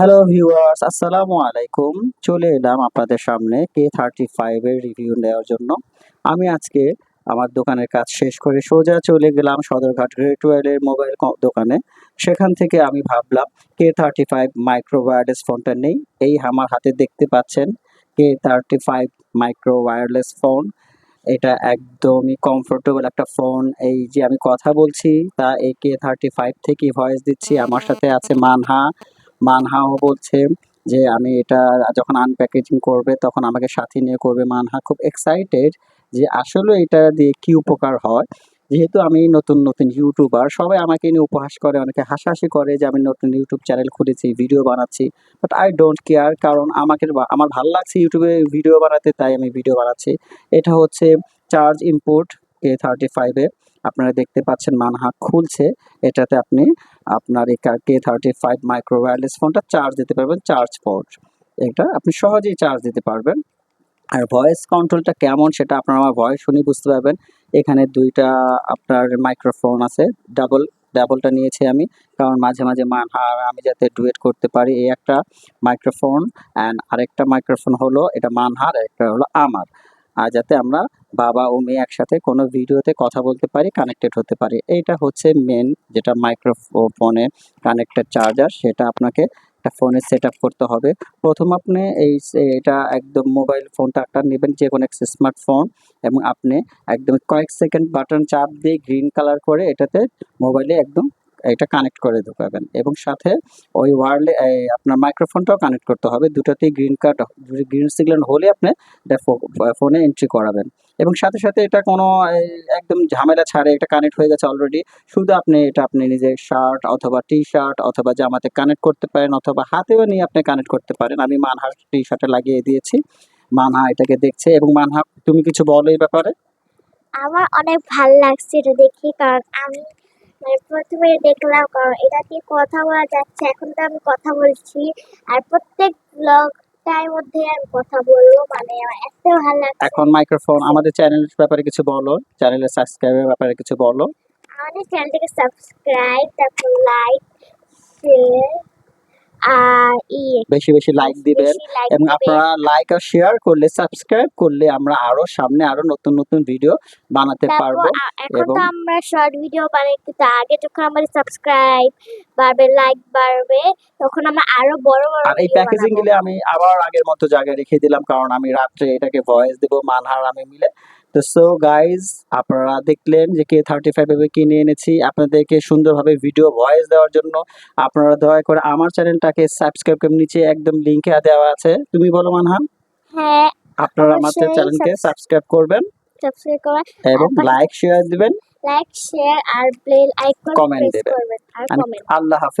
Hello viewers, আসসালামু আলাইকুম। চলে এলাম আপনাদের সামনে K35 এর রিভিউ নেওয়ার জন্য। আমি আজকে আমার দোকানের কাজ শেষ করে সোজা চলে গেলাম সদরঘাট গ্রেড 12 এর মোবাইল দোকানে। সেখান থেকে আমি ভাবলাম K35 মাইক্রো ওয়্যারলেস ফোনটা নেই। এই আমার হাতে দেখতে পাচ্ছেন K35 মাইক্রো ওয়্যারলেস ফোন। এটা একদমই কমফোর্টেবল একটা ফোন। এই যে আমি কথা বলছি তা এই K35 থেকেই ভয়েস দিচ্ছি। আমার সাথে আছে মানহা। মানহাও বলছে যে আমি এটা যখন আনপ্যাকেজিং করবে তখন আমাকে সাথে নিয়ে করবে। মানহা খুব এক্সাইটেড যে আসলে এটা দিয়ে কি উপকার হয়। যেহেতু আমি নতুন ইউটিউবার, সবাই আমাকে নিয়ে উপহাস করে, অনেকে হাসাহাসি করে যে আমি নতুন ইউটিউব চ্যানেল খুলেছি, ভিডিও বানাচ্ছি। বাট আই ডোন্ট কেয়ার, কারণ আমার ভাল লাগছে ইউটিউবে ভিডিও বানাতে, তাই আমি ভিডিও বানাচ্ছি। এটা হচ্ছে চার্জ ইনপুট K35 এ। আপনারা দেখতে পাচ্ছেন মানহা খুলছে। এটাতে আপনি আপনার এই K35 মাইক্রো ওয়্যারলেস ফোনটা চার্জ দিতে পারবেন, চার্জ পোর্ট। এটা আপনি সহজেই চার্জ দিতে পারবেন। আর ভয়েস কন্ট্রোলটা কেমন সেটা আপনারা আমার ভয়েস শুনেই বুঝতে পারবেন। এখানে ২ টা আপনার মাইক্রোফোন আছে। ডাবলটা নিয়েছি আমি। কারণ মাঝে মানহা আর আমি যাতে ডুয়েট করতে পারি, এই একটা মাইক্রোফোন। অ্যান্ড আরেকটা মাইক্রোফোন হলো এটা মানহার, একটা হলো আমার। আর যাতে আমরা বাবা ও মেয়ে একসাথে কোনো ভিডিওতে কথা বলতে পারি, কানেক্টেড হতে পারি। এইটা হচ্ছে মেন যেটা ফোনে কানেক্টেড চার্জার, সেটা আপনাকে একটা ফোনে সেটআপ করতে হবে। প্রথম আপনি এটা একদম মোবাইল ফোনটা একটা নেবেন, যেকোনো একটা স্মার্টফোন, এবং আপনি একদম কয়েক সেকেন্ড বাটন চাপ দিয়ে গ্রিন কালার করে এটাতে মোবাইলে একদম এটা কানেক্ট করে ঢোকাবেন, এবং সাথে ওই আপনার মাইক্রোফোনটাও কানেক্ট করতে হবে। দুটাতেই গ্রিন সিগন্যাল হলে আপনি এটা ফোনে এন্ট্রি করাবেন, এবং সাথে এটা কোনো একদম ঝামেলা ছাড়ে এটা কানেক্ট হয়ে গেছে অলরেডি। শুধু আপনি নিজের শার্ট অথবা টি-শার্ট অথবা জামাতে কানেক্ট করতে পারেন, অথবা হাতেও নিয়ে আপনি কানেক্ট করতে পারেন। আমি মানহার টি-শার্টে লাগিয়ে দিয়েছি। মানহা এটাকে দেখছে, এবং মানহা তুমি কিছু বলো এই ব্যাপারে? আমার অনেক ভাল লাগছে এটা দেখে, কারণ আমি প্রথমে দেখলাম, কারণ এটা দিয়ে কথা বলা যাচ্ছে। এখন তো আমি কথা বলছি, আর প্রত্যেক ব্লগটার মধ্যে আমি কথা বলবো, মানে আমার এত ভালো লাগছে। এখন মাইক্রোফোন আমাদের চ্যানেলের ব্যাপারে কিছু বলো, চ্যানেলের সাবস্ক্রাইবের ব্যাপারে কিছু বলো। আমাদের চ্যানেলটাকে সাবস্ক্রাইব, তারপর লাইক, শেয়ার আর বেশি লাইক দিবেন, বেশি লাইক এবং দিবেন। আপনারা লাইক আর শেয়ার করলে, সাবস্ক্রাইব করলে আমরা আরো সামনে আরো নতুন ভিডিও বানাতে তারপর পারবো। এখন এবং তো আমরা শর্ট ভিডিও বানাই, কিন্তু আগে যখন আমাদের সাবস্ক্রাইব বাড়বে, লাইক বাড়বে, তখন আমরা আরো বড় আর এই ভিডিও প্যাকেজিং বানাবো। গুলো আমি আবার আগের মতো জায়গায় রেখে দিলাম, কারণ আমি রাত্রে এটাকে ভয়েস দেবো মানহার আমি মিলে। তো সো গাইজ, আপনারা দেখলেন যে K35 এভাবে কিনে এনেছি আপনাদেরকে সুন্দরভাবে ভিডিও ভয়েস দেওয়ার জন্য। আপনারা দয়া করে আমার চ্যানেলটাকে সাবস্ক্রাইব করে, নিচে একদম লিংকে দেওয়া আছে। তুমি বলো মানহা? হ্যাঁ, আপনারা আমাদের অবশ্যই চ্যানেলকে সাবস্ক্রাইব করবেন সাবস্ক্রাইব করবেন, এবং আর লাইক শেয়ার দিবেন, লাইক, শেয়ার আর বেল আইকন কমেন্ট প্রেস দিবেন। করবেন, আর আমি কমেন্ট। আল্লাহ হাফেজ।